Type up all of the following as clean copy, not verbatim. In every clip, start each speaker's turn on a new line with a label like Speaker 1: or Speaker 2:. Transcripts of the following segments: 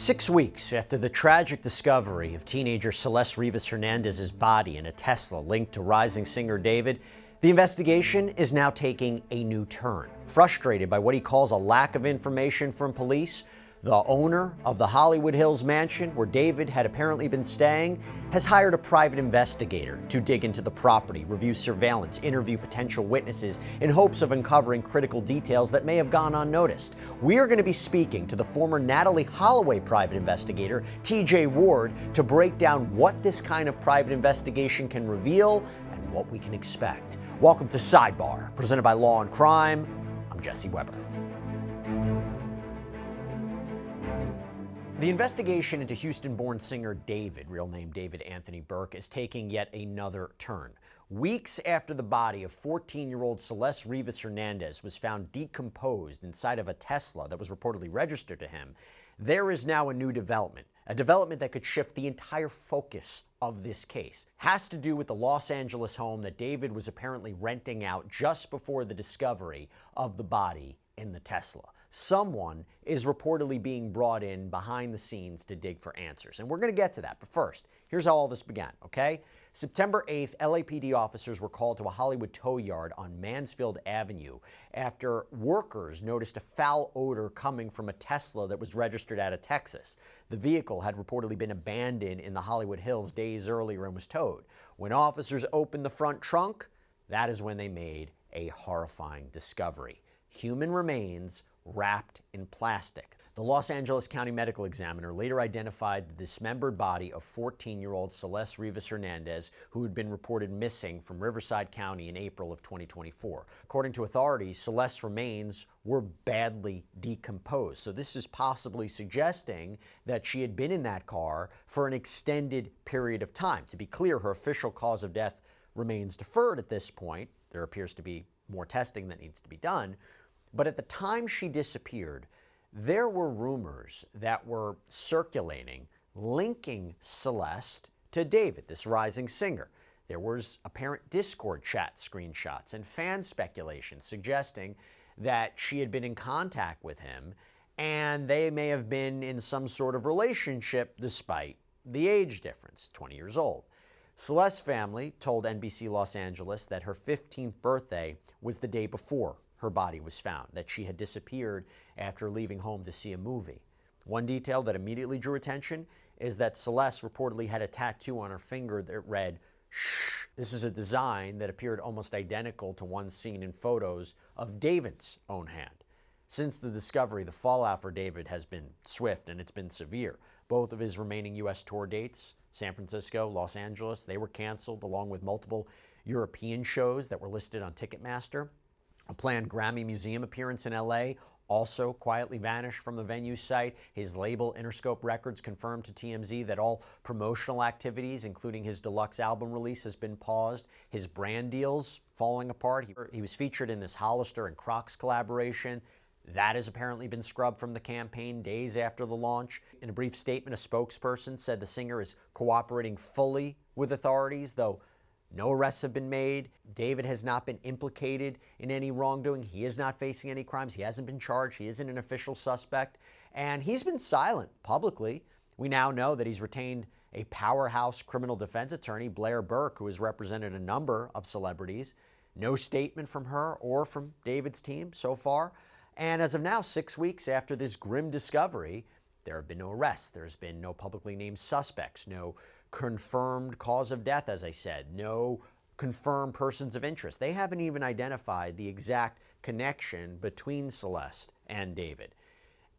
Speaker 1: 6 weeks after the tragic discovery of teenager Celeste Rivas Hernandez's body in a Tesla linked to rising singer David, the investigation is now taking a new turn. Frustrated by what he calls a lack of information from police, the owner of the Hollywood Hills mansion where David had apparently been staying has hired a private investigator to dig into the property, review surveillance, interview potential witnesses in hopes of uncovering critical details that may have gone unnoticed. We are going to be speaking to the former Natalie Holloway private investigator, TJ Ward, to break down what this kind of private investigation can reveal and what we can expect. Welcome to Sidebar, presented by Law&Crime. I'm Jesse Weber. The investigation into Houston-born singer David, real name David Anthony Burke, is taking yet another turn. Weeks after the body of 14-year-old Celeste Rivas Hernandez was found decomposed inside of a Tesla that was reportedly registered to him, there is now a new development, a development that could shift the entire focus of this case. Has to do with the Los Angeles home that David was apparently renting out just before the discovery of the body in the Tesla. Someone is reportedly being brought in behind the scenes to dig for answers. And we're going to get to that. But first, here's how all this began, okay? September 8th, LAPD officers were called to a Hollywood tow yard on Mansfield Avenue after workers noticed a foul odor coming from a Tesla that was registered out of Texas. The vehicle had reportedly been abandoned in the Hollywood Hills days earlier and was towed. When officers opened the front trunk, that is when they made a horrifying discovery. Human remains wrapped in plastic. The Los Angeles County Medical Examiner later identified the dismembered body of 14-year-old Celeste Rivas Hernandez, who had been reported missing from Riverside County in April of 2024. According to authorities, Celeste's remains were badly decomposed. So this is possibly suggesting that she had been in that car for an extended period of time. To be clear, her official cause of death remains deferred at this point. There appears to be more testing that needs to be done. But at the time she disappeared, there were rumors that were circulating linking Celeste to David, this rising singer. There was apparent Discord chat screenshots and fan speculation suggesting that she had been in contact with him and they may have been in some sort of relationship despite the age difference, 20 years old. Celeste's family told NBC Los Angeles that her 15th birthday was the day before her body was found, that she had disappeared after leaving home to see a movie. One detail that immediately drew attention is that Celeste reportedly had a tattoo on her finger that read, "Shh." This is a design that appeared almost identical to one seen in photos of David's own hand. Since the discovery, the fallout for David has been swift and it's been severe. Both of his remaining U.S. tour dates, San Francisco, Los Angeles, they were canceled, along with multiple European shows that were listed on Ticketmaster. A planned Grammy Museum appearance in LA also quietly vanished from the venue site. His label, Interscope Records, confirmed to TMZ that all promotional activities, including his deluxe album release, has been paused. His brand deals falling apart. He was featured in this Hollister and Crocs collaboration. That has apparently been scrubbed from the campaign days after the launch. In a brief statement, a spokesperson said the singer is cooperating fully with authorities, though no arrests have been made. David has not been implicated in any wrongdoing. He is not facing any crimes. He hasn't been charged. He isn't an official suspect. And he's been silent publicly. We now know that he's retained a powerhouse criminal defense attorney, Blair Burke, who has represented a number of celebrities. No statement from her or from David's team so far. And as of now, 6 weeks after this grim discovery, there have been no arrests. There's been no publicly named suspects, no confirmed cause of death, as I said, no confirmed persons of interest. They haven't even identified the exact connection between Celeste and David.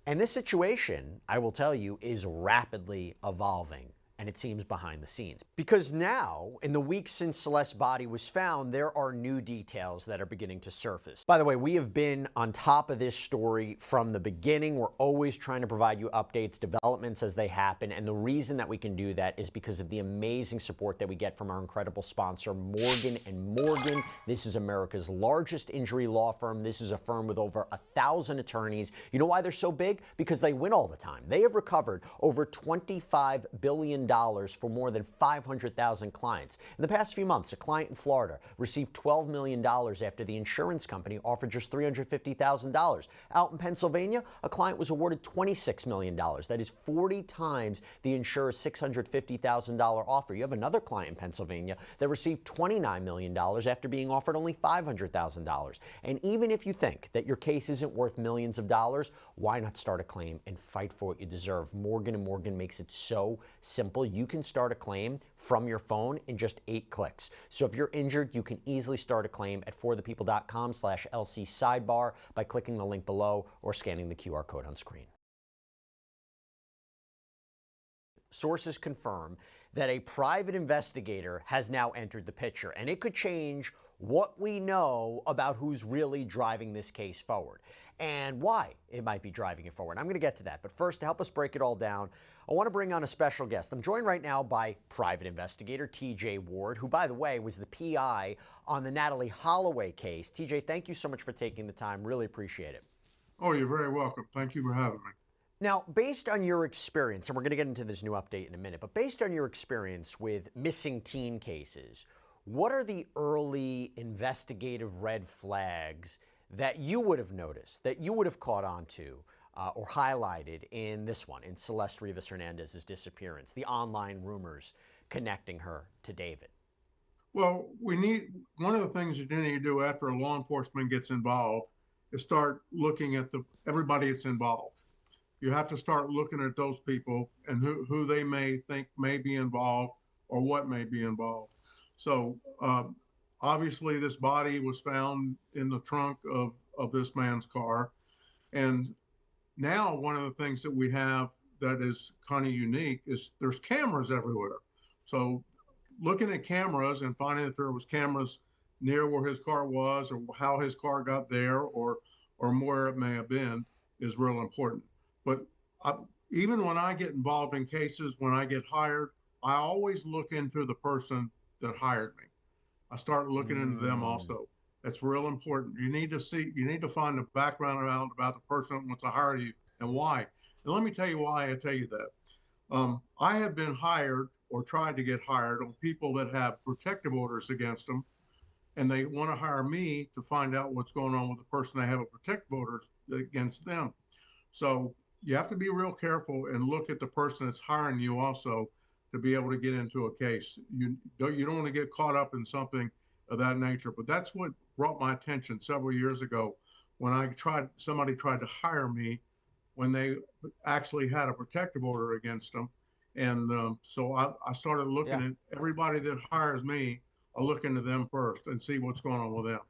Speaker 1: And this situation, I will tell you, is rapidly evolving. And it seems behind the scenes. Because now, in the weeks since Celeste's body was found, there are new details that are beginning to surface. By the way, we have been on top of this story from the beginning. We're always trying to provide you updates, developments as they happen. And the reason that we can do that is because of the amazing support that we get from our incredible sponsor, Morgan & Morgan. This is America's largest injury law firm. This is a firm with over 1,000 attorneys. You know why they're so big? Because they win all the time. They have recovered over $25 billion for more than 500,000 clients. In the past few months, a client in Florida received $12 million after the insurance company offered just $350,000. Out in Pennsylvania, a client was awarded $26 million. That is 40 times the insurer's $650,000 offer. You have another client in Pennsylvania that received $29 million after being offered only $500,000. And even if you think that your case isn't worth millions of dollars, why not start a claim and fight for what you deserve? Morgan & Morgan makes it so simple. You can start a claim from your phone in just 8 clicks. So if you're injured, you can easily start a claim at forthepeople.com/LC Sidebar by clicking the link below or scanning the QR code on screen. Sources confirm that a private investigator has now entered the picture, and it could change what we know about who's really driving this case forward and why it might be driving it forward. I'm going to get to that, but first, to help us break it all down, I want to bring on a special guest. I'm joined right now by private investigator TJ Ward, who, by the way, was the PI on the Natalie Holloway case. TJ, thank you so much for taking the time. Really appreciate it.
Speaker 2: Oh, you're very welcome. Thank you for having me.
Speaker 1: Now, based on your experience, and we're going to get into this new update in a minute, but based on your experience with missing teen cases, what are the early investigative red flags that you would have noticed, that you would have caught on to or highlighted in this one, in Celeste Rivas Hernandez's disappearance, the online rumors connecting her to David?
Speaker 2: Well, one of the things that you need to do after a law enforcement gets involved is start looking at everybody that's involved. You have to start looking at those people and who they may think may be involved or what may be involved. So obviously this body was found in the trunk of this man's car. And now one of the things that we have that is kind of unique is there's cameras everywhere. So looking at cameras and finding that there was cameras near where his car was or how his car got there or where it may have been is real important. But even when I get involved in cases, when I get hired, I always look into the person that hired me. I start looking into them also. That's real important. You need to find the background about the person that wants to hire you and why. And let me tell you why I tell you that. I have been hired or tried to get hired on people that have protective orders against them, and they want to hire me to find out what's going on with the person they have a protective order against them. So you have to be real careful and look at the person that's hiring you also to be able to get into a case. You don't want to get caught up in something of that nature. But that's what brought my attention several years ago when somebody tried to hire me when they actually had a protective order against them. And so I started looking at everybody that hires me. I'll look into them first and see what's going on with them.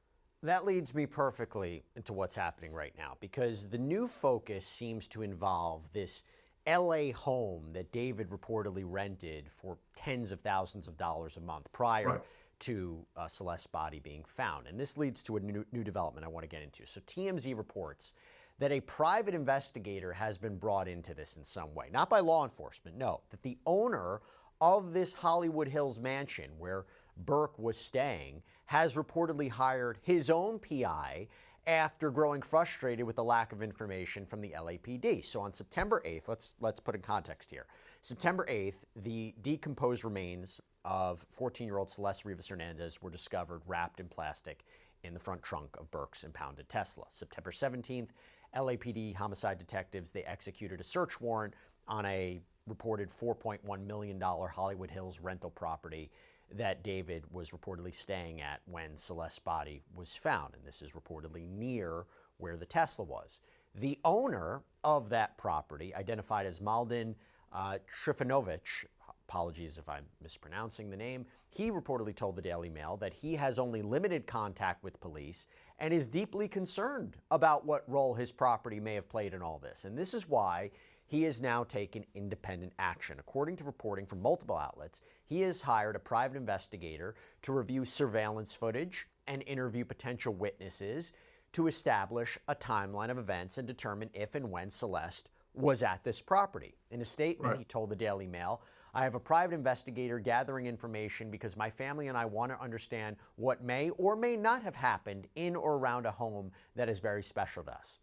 Speaker 1: That leads me perfectly into what's happening right now, because the new focus seems to involve this LA home that David reportedly rented for tens of thousands of dollars a month prior to Celeste's body being found. And this leads to a new development I want to get into. So TMZ reports that a private investigator has been brought into this in some way, not by law enforcement, no, that the owner of this Hollywood Hills mansion where Burke was staying has reportedly hired his own PI after growing frustrated with the lack of information from the LAPD. So on September 8th, let's put in context here. September 8th, the decomposed remains of 14-year-old Celeste Rivas Hernandez were discovered wrapped in plastic in the front trunk of Burke's impounded Tesla. September 17th, LAPD homicide detectives, they executed a search warrant on a reported $4.1 million Hollywood Hills rental property that David was reportedly staying at when Celeste's body was found. And this is reportedly near where the Tesla was. The owner of that property, identified as Mladen Trifunovic, apologies if I'm mispronouncing the name, he reportedly told the Daily Mail that he has only limited contact with police and is deeply concerned about what role his property may have played in all this. And this is why he has now taken independent action. According to reporting from multiple outlets, he has hired a private investigator to review surveillance footage and interview potential witnesses to establish a timeline of events and determine if and when Celeste was at this property. In a statement, he told the Daily Mail, "I have a private investigator gathering information because my family and I want to understand what may or may not have happened in or around a home that is very special to us."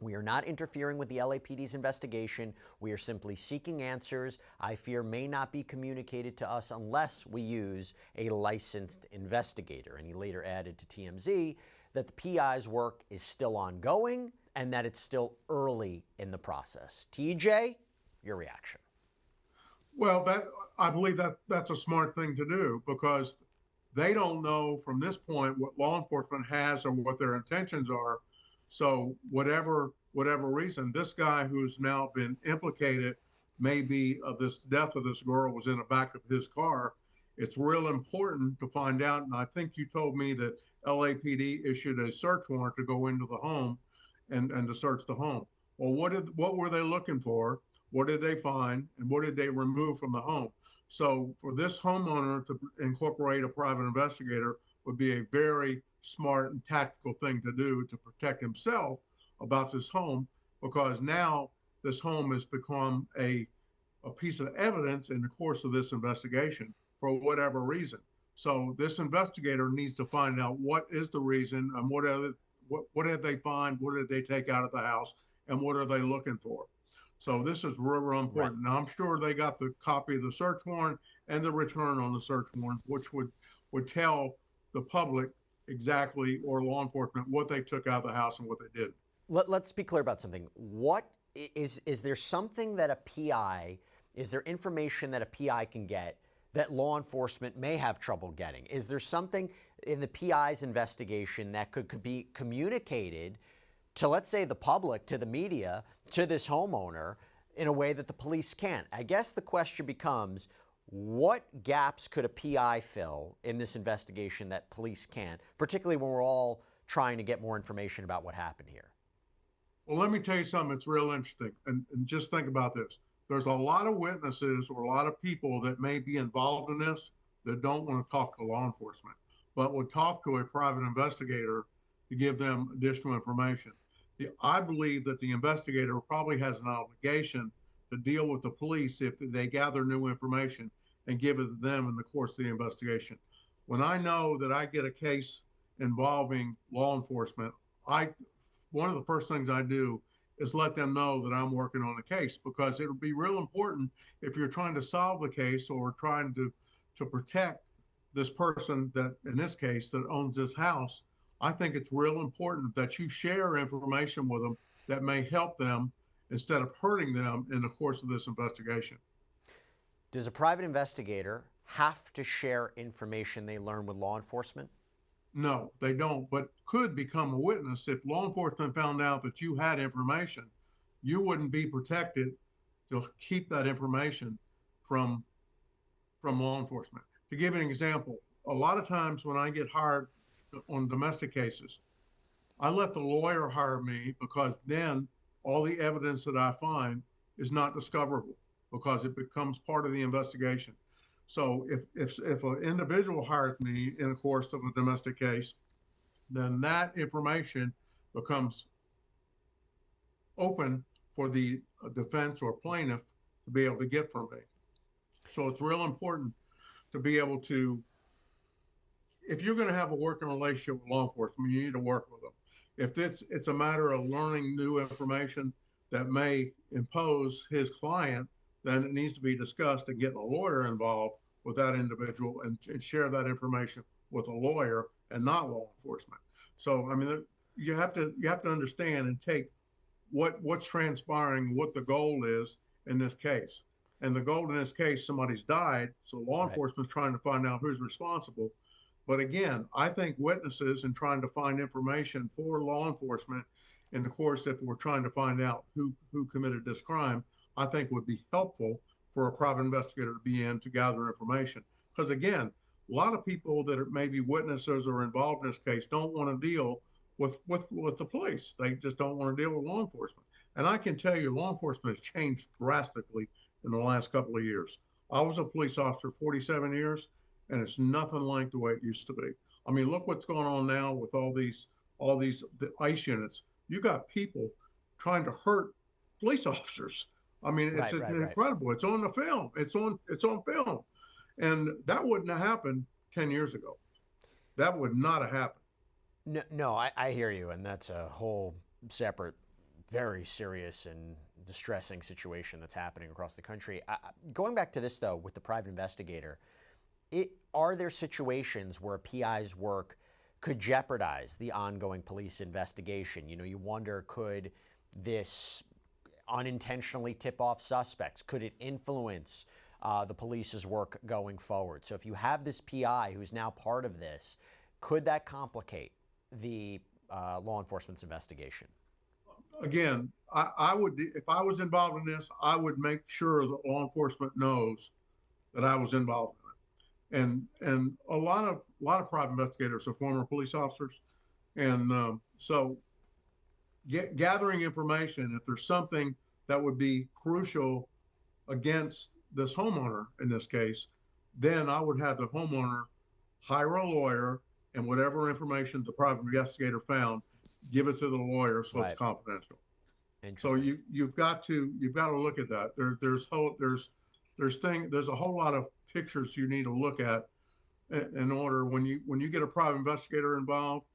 Speaker 1: We are not interfering with the LAPD's investigation. We are simply seeking answers I fear may not be communicated to us unless we use a licensed investigator. And he later added to TMZ that the PI's work is still ongoing and that it's still early in the process. TJ, your reaction?
Speaker 2: Well, I believe that's a smart thing to do, because they don't know from this point what law enforcement has or what their intentions are. So whatever reason, this guy who's now been implicated, maybe of this death of this girl, was in the back of his car. It's real important to find out. And I think you told me that LAPD issued a search warrant to go into the home and to search the home. Well, what were they looking for? What did they find? And what did they remove from the home? So for this homeowner to incorporate a private investigator would be a very smart and tactical thing to do to protect himself about this home, because now this home has become a piece of evidence in the course of this investigation for whatever reason. So this investigator needs to find out what is the reason and what did they find, what did they take out of the house, and what are they looking for. So this is real important. Right. Now, I'm sure they got the copy of the search warrant and the return on the search warrant, which would tell the public exactly, or law enforcement, what they took out of the house and what they did.
Speaker 1: Let's be clear about something. What is there something that a PI, is there information that a PI can get that law enforcement may have trouble getting? Is there something in the PI's investigation that could be communicated to, let's say, the public, to the media, to this homeowner in a way that the police can't? I guess the question becomes, what gaps could a PI fill in this investigation that police can't, particularly when we're all trying to get more information about what happened here?
Speaker 2: Well, let me tell you something that's real interesting, and just think about this. There's a lot of witnesses or a lot of people that may be involved in this that don't want to talk to law enforcement, but would talk to a private investigator to give them additional information. I believe that the investigator probably has an obligation to deal with the police if they gather new information and give it to them in the course of the investigation. When I know that I get a case involving law enforcement, one of the first things I do is let them know that I'm working on the case, because it'll be real important if you're trying to solve the case or trying to protect this person that, in this case, that owns this house. I think it's real important that you share information with them that may help them instead of hurting them in the course of this investigation.
Speaker 1: Does a private investigator have to share information they learn with law enforcement?
Speaker 2: No, they don't, but could become a witness. If law enforcement found out that you had information, you wouldn't be protected to keep that information from law enforcement. To give an example, a lot of times when I get hired on domestic cases, I let the lawyer hire me, because then all the evidence that I find is not discoverable, because it becomes part of the investigation. So if an individual hires me in the course of a domestic case, then that information becomes open for the defense or plaintiff to be able to get from me. So it's real important to be able to, if you're going to have a working relationship with law enforcement, you need to work with them. If it's a matter of learning new information that may impose his client, then it needs to be discussed and get a lawyer involved with that individual and share that information with a lawyer and not law enforcement. So, I mean, you have to understand and take what's transpiring, what the goal is in this case. And the goal in this case, somebody's died, so law enforcement's trying to find out who's responsible. But again, I think witnesses and trying to find information for law enforcement in the course, if we're trying to find out who committed this crime, I think would be helpful for a private investigator to be in to gather information. Because again, a lot of people that are maybe witnesses or involved in this case don't want to deal with the police. They just don't want to deal with law enforcement. And I can tell you, law enforcement has changed drastically in the last couple of years. I was a police officer 47 years, and it's nothing like the way it used to be. I mean, look what's going on now with all these the ICE units. You got people trying to hurt police officers. I mean, it's incredible. Right. It's on the film. It's on film, and that wouldn't have happened 10 years ago. That would not have happened.
Speaker 1: No, I hear you, and that's a whole separate very serious and distressing situation that's happening across the country. Going back to this, though, with the private investigator, are there situations where a PI's work could jeopardize the ongoing police investigation? You know, you wonder, could this unintentionally tip off suspects? Could it influence the police's work going forward? So if you have this PI who's now part of this, could that complicate the law enforcement's investigation?
Speaker 2: Again, I would, if I was involved in this, I would make sure that law enforcement knows that I was involved in it. And a lot of private investigators are former police officers, and so gathering information, if there's something that would be crucial against this homeowner in this case, then I would have the homeowner hire a lawyer, and whatever information the private investigator found, give it to the lawyer so it's confidential. So you've got to look at that. There's a whole lot of pictures you need to look at in order when you get a private investigator involved.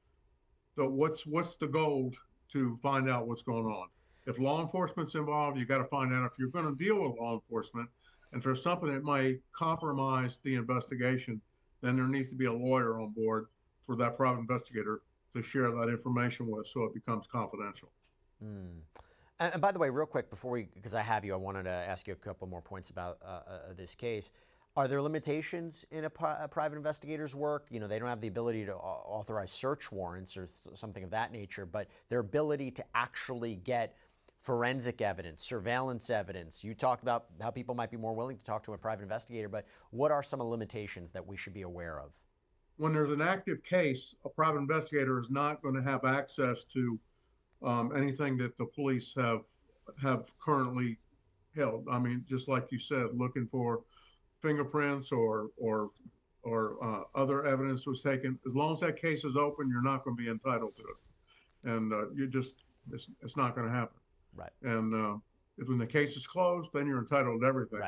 Speaker 2: So what's the goal to find out what's going on? If law enforcement's involved, you got to find out if you're going to deal with law enforcement, and if there's something that may compromise the investigation, then there needs to be a lawyer on board for that private investigator to share that information with, so it becomes confidential.
Speaker 1: And by the way, real quick, because I have you, I wanted to ask you a couple more points about this case. Are there limitations in a private investigator's work? You know, they don't have the ability to authorize search warrants or something of that nature, but their ability to actually get forensic evidence, surveillance evidence. You talked about how people might be more willing to talk to a private investigator, but what are some of the limitations that we should be aware of?
Speaker 2: When there's an active case, a private investigator is not going to have access to anything that the police have currently held. I mean, just like you said, looking for fingerprints or other evidence was taken. As long as that case is open, you're not going to be entitled to it, and it's not going to happen.
Speaker 1: Right.
Speaker 2: And if when the case is closed, then you're entitled to everything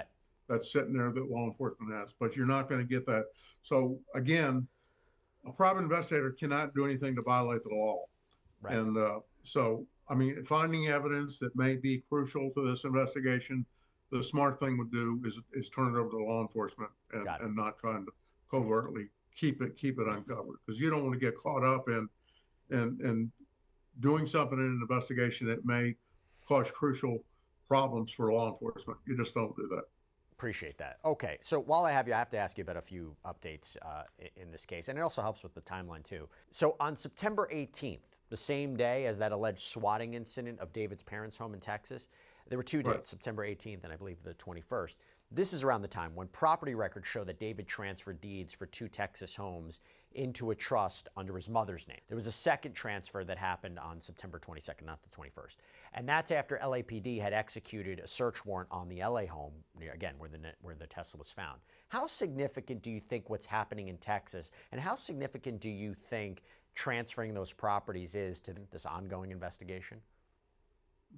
Speaker 2: that's sitting there that law enforcement has. But you're not going to get that. So again, a private investigator cannot do anything to violate the law. Right. And so, I mean, finding evidence that may be crucial to this investigation, the smart thing would do is turn it over to law enforcement and not trying to covertly keep it uncovered, because you don't want to get caught up in doing something in an investigation that may cause crucial problems for law enforcement. You just don't do that.
Speaker 1: Appreciate that. Okay, so while I have you, I have to ask you about a few updates in this case, and it also helps with the timeline too. So on September 18th, the same day as that alleged swatting incident of David's parents' home in Texas, there were two dates, September 18th and I believe the 21st. This is around the time when property records show that David transferred deeds for 2 Texas homes into a trust under his mother's name. There was a second transfer that happened on September 22nd, not the 21st. And that's after LAPD had executed a search warrant on the LA home, again, where the Tesla was found. How significant do you think what's happening in Texas, and how significant do you think transferring those properties is to this ongoing investigation?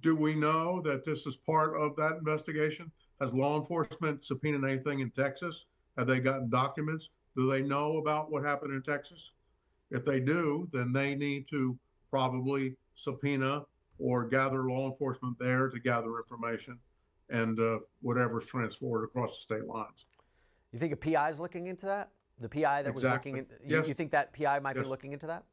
Speaker 2: Do we know that this is part of that investigation? Has law enforcement subpoenaed anything in Texas? Have they gotten documents? Do they know about what happened in Texas? If they do, then they need to probably subpoena or gather law enforcement there to gather information and whatever's transferred across the state lines.
Speaker 1: You think a PI is looking into that? The PI that was looking, you think that PI might be looking into that?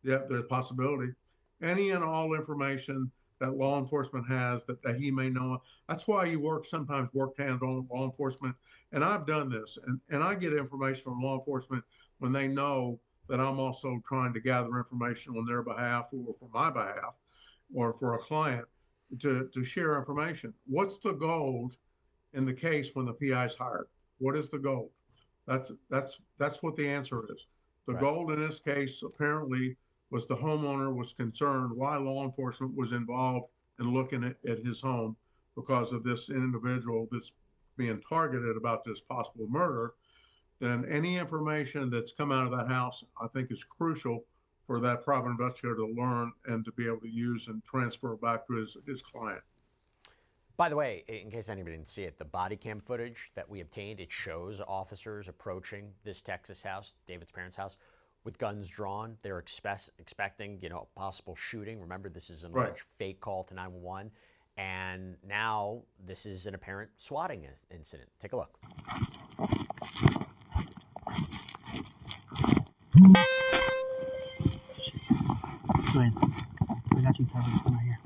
Speaker 2: Yeah, there's a possibility. Any and all information that law enforcement has that he may know. That's why you sometimes work hands-on with law enforcement. And I've done this, and I get information from law enforcement when they know that I'm also trying to gather information on their behalf or for my behalf or for a client to share information. What's the goal in the case when the PI is hired? What is the goal? That's what the answer is. The goal in this case apparently was the homeowner was concerned why law enforcement was involved in looking at his home because of this individual that's being targeted about this possible murder. Then any information that's come out of that house, I think, is crucial for that private investigator to learn and to be able to use and transfer back to his client.
Speaker 1: By the way, in case anybody didn't see it, the body cam footage that we obtained, it shows officers approaching this Texas house, David's parents' house, with guns drawn. They're expecting, you know, a possible shooting. Remember, this is an
Speaker 2: Right.
Speaker 1: alleged fake call to 911. And now this is an apparent swatting incident. Take a look.
Speaker 3: Go ahead. I got you covered. Come right here.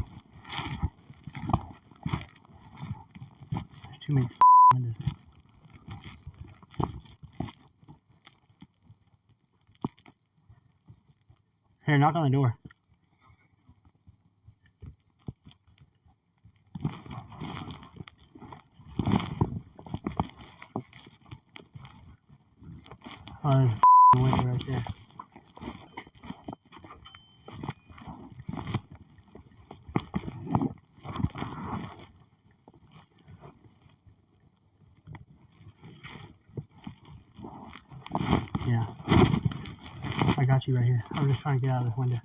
Speaker 3: There's too many windows. Here, knock on the door. Oh, there's a window right there. Yeah. I got you right here. I'm just trying to get out of this window.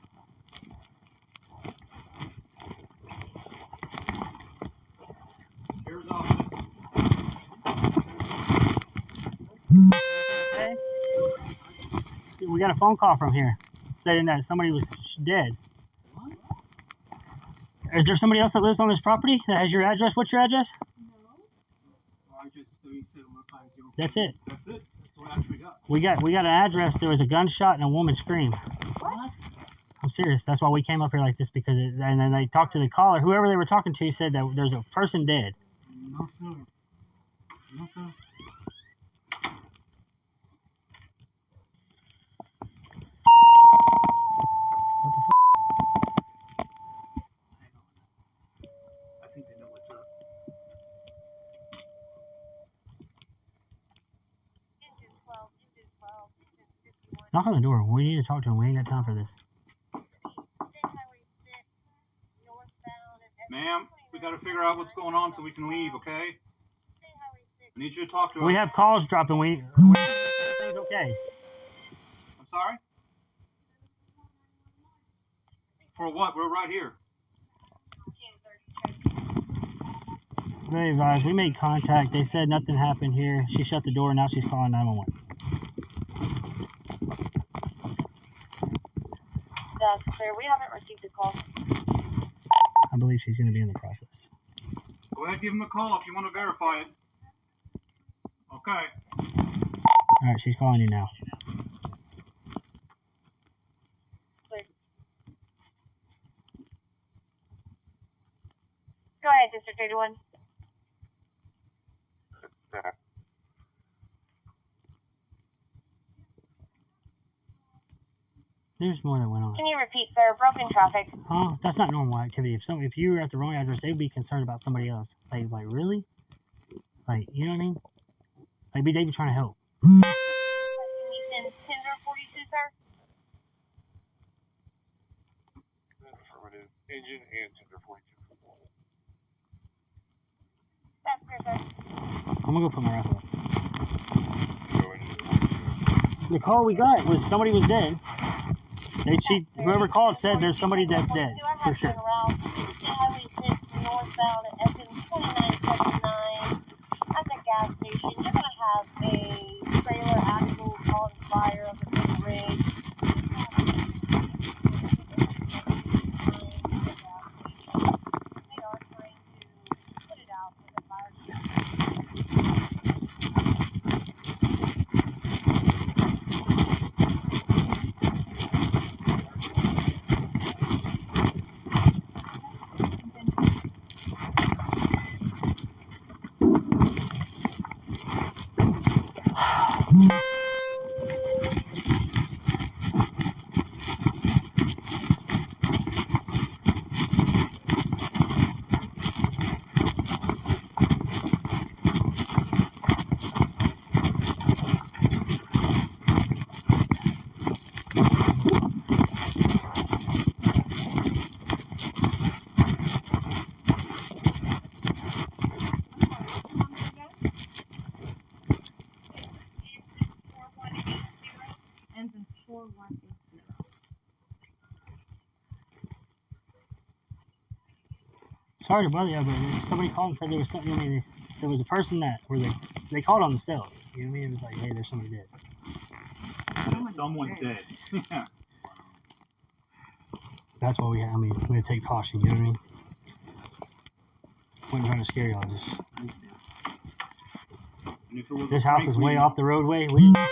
Speaker 4: Here's officer.
Speaker 3: Okay. We got a phone call from here saying that somebody was dead.
Speaker 4: What?
Speaker 3: Is there somebody else that lives on this property that has your address? What's your address?
Speaker 4: Our address is 3750.
Speaker 3: That's it.
Speaker 4: That's it. That's what I actually got.
Speaker 3: We got an address. There was a gunshot and a woman screamed.
Speaker 4: What?
Speaker 3: I'm serious. That's why we came up here like this, because and then they talked to the caller. Whoever they were talking to said that there's a person dead.
Speaker 4: No, sir. No, sir.
Speaker 3: What the
Speaker 4: I think they know what's up.
Speaker 3: Knock on the door. We need to talk to him. We ain't got time for this.
Speaker 4: Ma'am, we got to figure out what's going on so we can leave, okay? I need you to talk to us.
Speaker 3: We have calls dropping. Everything's okay.
Speaker 4: I'm sorry? For what? We're right here.
Speaker 3: Very advised. We made contact. They said nothing happened here. She shut the door. Now she's calling 911.
Speaker 5: That's clear. We haven't received a call.
Speaker 3: I believe she's going to be in the process.
Speaker 4: Go ahead, give him a call if you want to verify it. Okay.
Speaker 3: All right, she's calling you now.
Speaker 5: Clear. Go ahead, District 81.
Speaker 3: There's more that went on.
Speaker 5: Can you repeat, sir? Broken traffic.
Speaker 3: Huh? That's not normal activity. If you were at the wrong address, they'd be concerned about somebody else. Like really? Like, you know what I mean? Like, they'd be trying to help.
Speaker 5: Can you send Tinder 42, sir?
Speaker 6: Affirmative. Engine and Tinder 42.
Speaker 5: That's clear, sir.
Speaker 3: I'm gonna go put my rifle up.
Speaker 6: Go into
Speaker 3: The call we got was somebody was dead. Whoever called said there's somebody that's dead, for sure.
Speaker 5: Highway 6 northbound at SM 2979 at the gas station. You're going to have a trailer axle on fire on the bridge. They are trying to put it out with a fire truck.
Speaker 3: Sorry to bother you, but somebody called and said there was something. I mean, there was a person that they called on themselves. You know what I mean? It was like, hey, there's somebody dead.
Speaker 4: Someone's dead. Yeah.
Speaker 3: That's what we have. I mean, we have to take caution, you know what I mean? Wasn't trying to scare y'all, just.
Speaker 4: And if it was
Speaker 3: This
Speaker 4: a
Speaker 3: house
Speaker 4: prank,
Speaker 3: is
Speaker 4: we-
Speaker 3: way off the roadway. We just.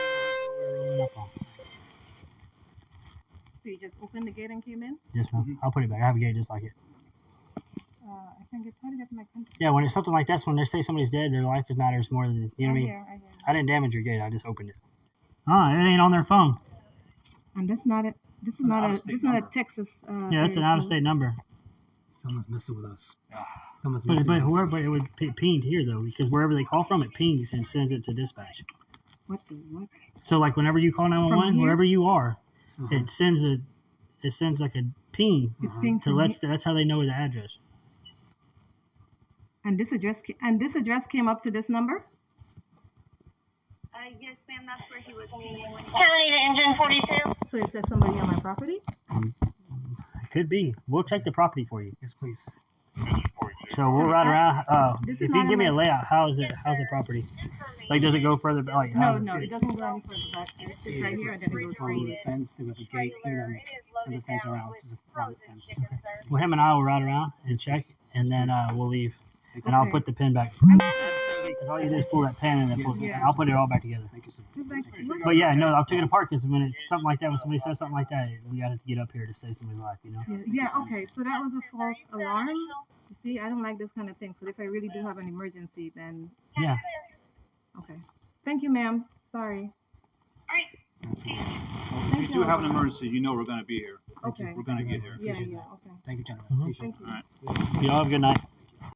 Speaker 7: So you just opened the gate and came in?
Speaker 3: Yes, ma'am. I'll put it back. I have a gate just like it.
Speaker 7: I can get try to get to my country.
Speaker 3: Yeah, when it's something like this, when they say somebody's dead, their life matters more than, you know what I mean?
Speaker 7: I hear.
Speaker 3: I didn't damage your gate. I just opened it. Oh, it ain't on their phone.
Speaker 7: And this is not a Texas.
Speaker 3: Yeah, it's an out-of-state number.
Speaker 8: Someone's messing with us.
Speaker 4: Yeah.
Speaker 8: Someone's
Speaker 3: But
Speaker 8: messing with us.
Speaker 3: whoever, it would pinged here though, because wherever they call from, it pings and sends it to dispatch.
Speaker 7: What the what?
Speaker 3: So like whenever you call 911,
Speaker 7: here?
Speaker 3: wherever you are, it sends like a ping
Speaker 7: It pings
Speaker 3: to
Speaker 7: from
Speaker 3: let.
Speaker 7: here.
Speaker 3: That's how they know the address.
Speaker 7: And this address came up to this number?
Speaker 5: Yes, ma'am, that's where he was meeting. County to engine 42.
Speaker 7: So is there somebody on my property?
Speaker 3: It could be. We'll check the property for you.
Speaker 8: Yes, please.
Speaker 3: So we'll ride around.
Speaker 7: This
Speaker 3: If
Speaker 7: is
Speaker 3: you
Speaker 7: not
Speaker 3: give me
Speaker 7: in
Speaker 3: a
Speaker 7: my-
Speaker 3: layout, how's the property? Like, does it go further? Like,
Speaker 7: No, it doesn't go any further back. It's right here and then it goes
Speaker 8: On
Speaker 7: through
Speaker 8: the
Speaker 7: it.
Speaker 8: fence, with the gate, and the fence around, just a private fence.
Speaker 3: Well, him and I will ride around and check, and then we'll leave, and I'll
Speaker 7: Okay.
Speaker 3: put the pin back. Because all you do is pull that pin, and then
Speaker 7: Yeah.
Speaker 3: I'll put it all back together.
Speaker 8: Thank you, sir.
Speaker 3: But yeah, no, I'll take it apart because when it's something like that, when somebody says something like that, we got to get up here to save somebody's life, you know?
Speaker 7: Yeah, okay. So that was a false alarm. You see, I don't like this kind of thing. So if I really do have an emergency, then
Speaker 3: Yeah.
Speaker 7: okay. Thank you, ma'am. Sorry.
Speaker 4: If you do have an emergency, you know we're going to be here.
Speaker 7: Okay.
Speaker 4: We're going to get here.
Speaker 7: Yeah, okay.
Speaker 8: Thank you, gentlemen.
Speaker 3: Mhm.
Speaker 8: Appreciate
Speaker 7: Thank
Speaker 8: it.
Speaker 7: you.
Speaker 4: All right.
Speaker 3: Y'all have a good night.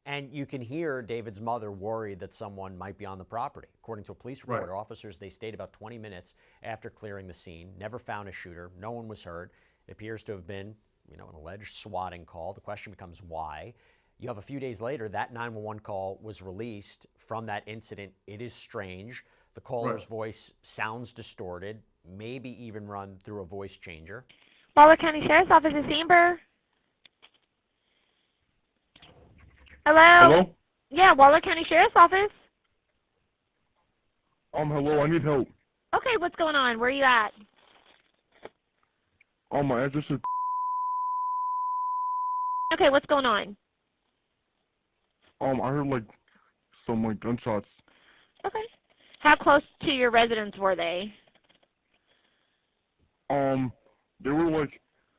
Speaker 1: And you can hear David's mother worried that someone might be on the property. According to a police report, officers, they stayed about 20 minutes after clearing the scene, never found a shooter, no one was hurt. It appears to have been, an alleged swatting call. The question becomes why. You have a few days later, that 911 call was released from that incident. It is strange. The caller's voice sounds distorted, maybe even run through a voice changer.
Speaker 9: Waller County Sheriff's Office is Amber. Hello?
Speaker 6: Hello?
Speaker 9: Yeah, Waller County Sheriff's Office.
Speaker 6: Hello, I need help.
Speaker 9: Okay, what's going on? Where are you at?
Speaker 6: My address is...
Speaker 9: Okay, what's going on?
Speaker 6: I heard, some, gunshots.
Speaker 9: Okay. How close to your residence were they?
Speaker 6: They were,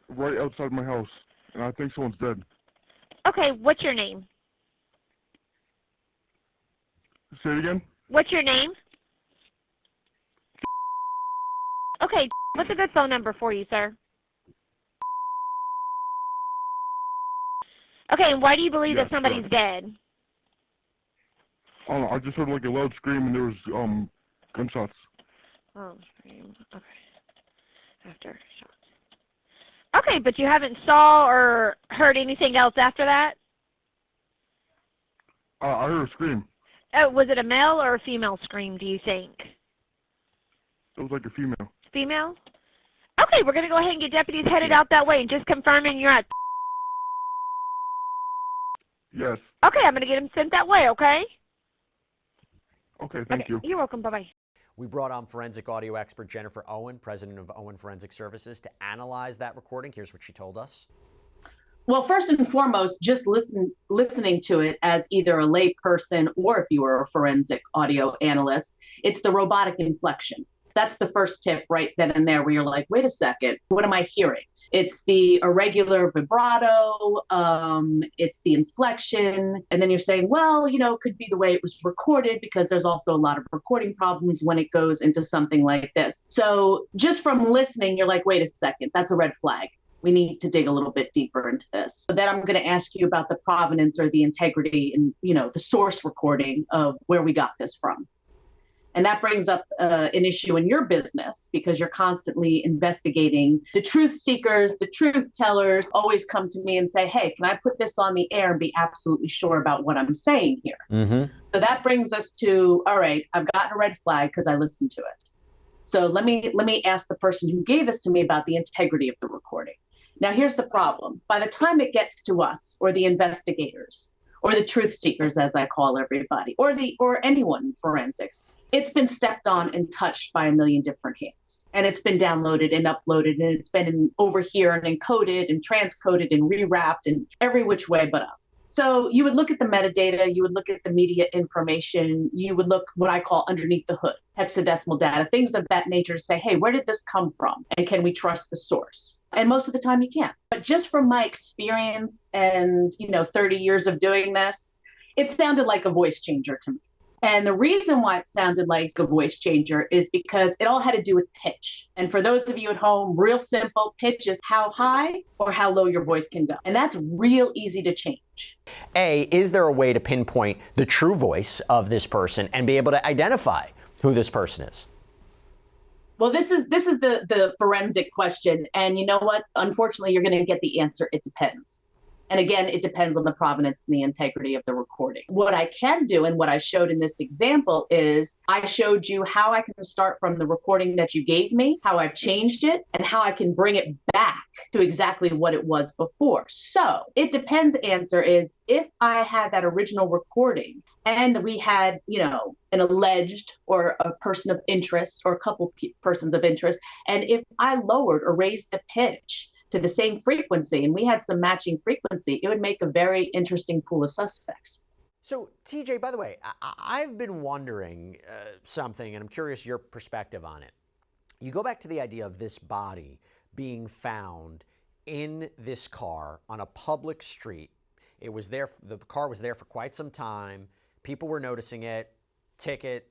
Speaker 6: right outside my house, and I think someone's dead.
Speaker 9: Okay, what's your name?
Speaker 6: Say it again?
Speaker 9: What's your name? Okay, what's a good phone number for you, sir? Okay, and why do you believe that somebody's dead?
Speaker 6: I just heard, a loud scream, and there was, gunshots.
Speaker 9: Oh, scream. Okay. After shots. Okay, but you haven't saw or heard anything else after that?
Speaker 6: I heard a scream.
Speaker 9: Was it a male or a female scream, do you think?
Speaker 6: It was a female.
Speaker 9: Female? Okay, we're going to go ahead and get deputies headed out that way and just confirming you're at...
Speaker 6: Yes.
Speaker 9: Okay, I'm going to get them sent that way, okay?
Speaker 6: Okay, thank you.
Speaker 9: You're welcome. Bye-bye.
Speaker 1: We brought on forensic audio expert Jennifer Owen, president of Owen Forensic Services, to analyze that recording. Here's what she told us.
Speaker 10: Well, first and foremost, just listening to it as either a lay person or if you were a forensic audio analyst, it's the robotic inflection. That's the first tip right then and there where you're like, wait a second, what am I hearing? It's the irregular vibrato, it's the inflection, and then you're saying, well, it could be the way it was recorded because there's also a lot of recording problems when it goes into something like this. So just from listening, you're like, wait a second, that's a red flag. We need to dig a little bit deeper into this. So then I'm going to ask you about the provenance or the integrity and, the source recording of where we got this from. And that brings up an issue in your business because you're constantly investigating. The truth seekers, the truth tellers always come to me and say, hey, can I put this on the air and be absolutely sure about what I'm saying here?
Speaker 1: Mm-hmm.
Speaker 10: So that brings us to, all right, I've gotten a red flag because I listened to it. So let me ask the person who gave this to me about the integrity of the recording. Now, here's the problem. By the time it gets to us or the investigators or the truth seekers, as I call everybody, or anyone in forensics, it's been stepped on and touched by a million different hands. And it's been downloaded and uploaded, and it's been over here and encoded and transcoded and rewrapped and every which way but up. So you would look at the metadata, you would look at the media information, you would look what I call underneath the hood, hexadecimal data, things of that nature to say, hey, where did this come from? And can we trust the source? And most of the time you can't. But just from my experience and, 30 years of doing this, it sounded like a voice changer to me. And the reason why it sounded like a voice changer is because it all had to do with pitch. And for those of you at home, real simple, pitch is how high or how low your voice can go. And that's real easy to change.
Speaker 1: A, is there a way to pinpoint the true voice of this person and be able to identify who this person is?
Speaker 10: Well, this is the forensic question. And you know what? Unfortunately, you're going to get the answer, it depends. And again, it depends on the provenance and the integrity of the recording. What I can do, and what I showed in this example, is I showed you how I can start from the recording that you gave me, how I've changed it, and how I can bring it back to exactly what it was before. So it depends answer is, if I had that original recording and we had, an alleged or a person of interest or a couple persons of interest, and if I lowered or raised the pitch to the same frequency and we had some matching frequency, it would make a very interesting pool of suspects.
Speaker 1: So TJ, by the way, I've been wondering something, and I'm curious your perspective on it. You go back to the idea of this body being found in this car on a public street. It was there, the car was there for quite some time. People were noticing it, ticket,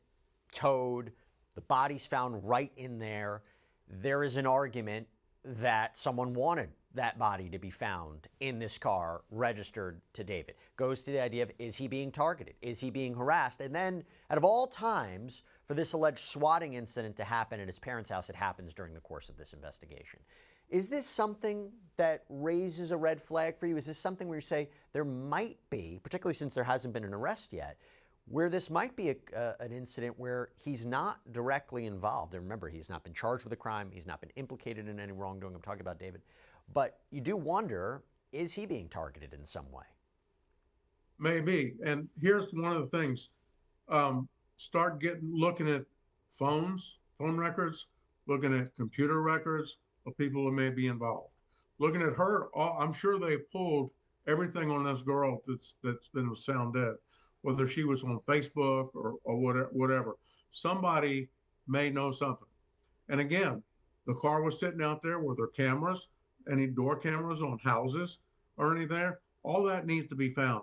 Speaker 1: towed, the body's found right in there. There is an argument that someone wanted that body to be found in this car registered to David. Goes to the idea of, is he being targeted? Is he being harassed? And then, out of all times, for this alleged swatting incident to happen at his parents' house, it happens during the course of this investigation. Is this something that raises a red flag for you? Is this something where you say there might be, particularly since there hasn't been an arrest yet, where this might be an incident where he's not directly involved? And remember, he's not been charged with a crime. He's not been implicated in any wrongdoing. I'm talking about David. But you do wonder, is he being targeted in some way?
Speaker 2: Maybe. And here's one of the things. Start looking at phone records, looking at computer records of people who may be involved. Looking at her, I'm sure they pulled everything on this girl that's been found dead, whether she was on Facebook or whatever. Somebody may know something. And again, the car was sitting out there with her cameras, any door cameras on houses or anything there. All that needs to be found.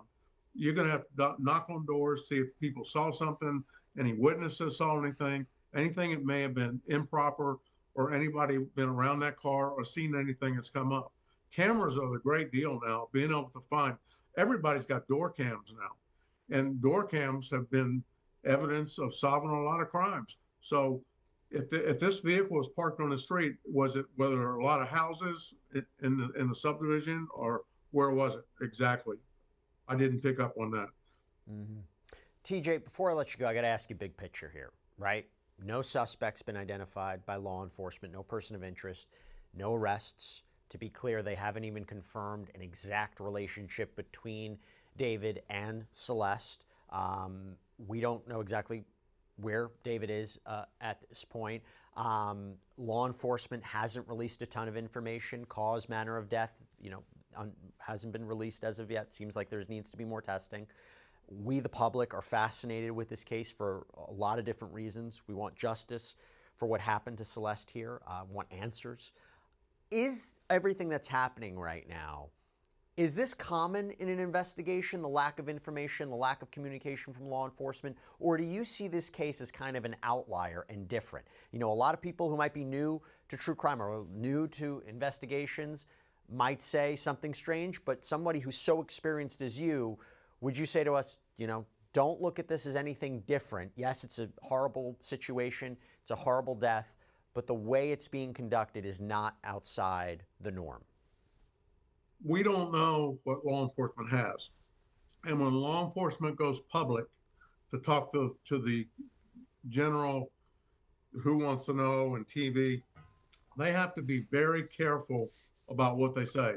Speaker 2: You're going to have to knock on doors, see if people saw something, any witnesses saw anything that may have been improper, or anybody been around that car or seen anything that's come up. Cameras are the great deal now, being able to find. Everybody's got door cams now. And door cams have been evidence of solving a lot of crimes. So if this vehicle was parked on the street, was it whether there were a lot of houses in the subdivision, or where was it exactly? I didn't pick up on that.
Speaker 1: Mm-hmm. TJ, before I let you go, I got to ask you big picture here, right? No suspect's been identified by law enforcement, no person of interest, no arrests. To be clear, they haven't even confirmed an exact relationship between David and Celeste. We don't know exactly where David is at this point. Law enforcement hasn't released a ton of information. Cause, manner of death, hasn't been released as of yet. Seems like there needs to be more testing. We, the public, are fascinated with this case for a lot of different reasons. We want justice for what happened to Celeste here. We want answers. Is everything that's happening right now, is this common in an investigation, the lack of information, the lack of communication from law enforcement, or do you see this case as kind of an outlier and different? A lot of people who might be new to true crime or new to investigations might say something strange, but somebody who's so experienced as you, would you say to us, don't look at this as anything different? Yes, it's a horrible situation, it's a horrible death, but the way it's being conducted is not outside the norm.
Speaker 2: We don't know what law enforcement has. And when law enforcement goes public to talk to the general who wants to know and TV, they have to be very careful about what they say,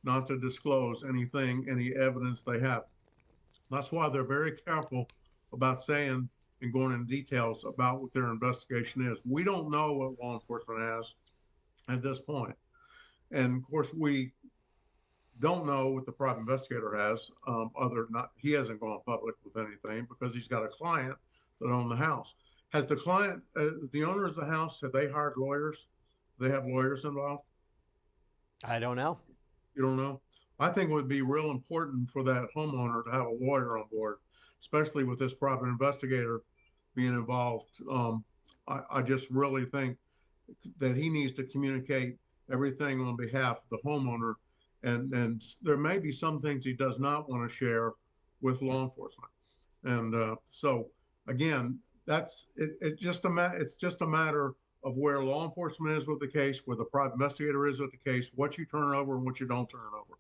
Speaker 2: not to disclose anything, any evidence they have. That's why they're very careful about saying and going into details about what their investigation is. We don't know what law enforcement has at this point. And of course, we don't know what the private investigator has, he hasn't gone public with anything because he's got a client that owned the house. Has the client, the owners of the house, have they hired lawyers? Do they have lawyers involved?
Speaker 1: I don't know.
Speaker 2: You don't know? I think it would be real important for that homeowner to have a lawyer on board, especially with this private investigator being involved. I just really think that he needs to communicate everything on behalf of the homeowner. And there may be some things he does not want to share with law enforcement. And so again, it's just a matter of where law enforcement is with the case, where the private investigator is with the case, what you turn over and what you don't turn over.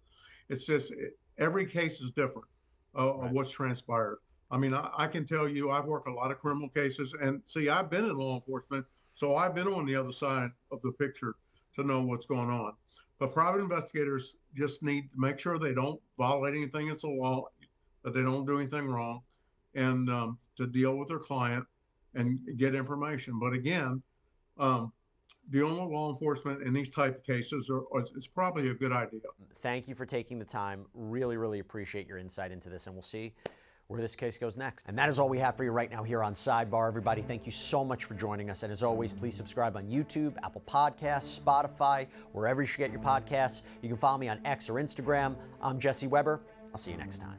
Speaker 2: It's just every case is different of what's transpired. I mean, I can tell you, I've worked a lot of criminal cases, and see, I've been in law enforcement, so I've been on the other side of the picture to know what's going on. But private investigators just need to make sure they don't violate anything that's a law, that they don't do anything wrong, and to deal with their client and get information. But again, dealing with law enforcement in these type of cases is probably a good idea.
Speaker 1: Thank you for taking the time. Really, really appreciate your insight into this, and we'll see where this case goes next. And that is all we have for you right now here on Sidebar. Everybody, thank you so much for joining us. And as always, please subscribe on YouTube, Apple Podcasts, Spotify, wherever you should get your podcasts. You can follow me on X or Instagram. I'm Jesse Weber. I'll see you next time.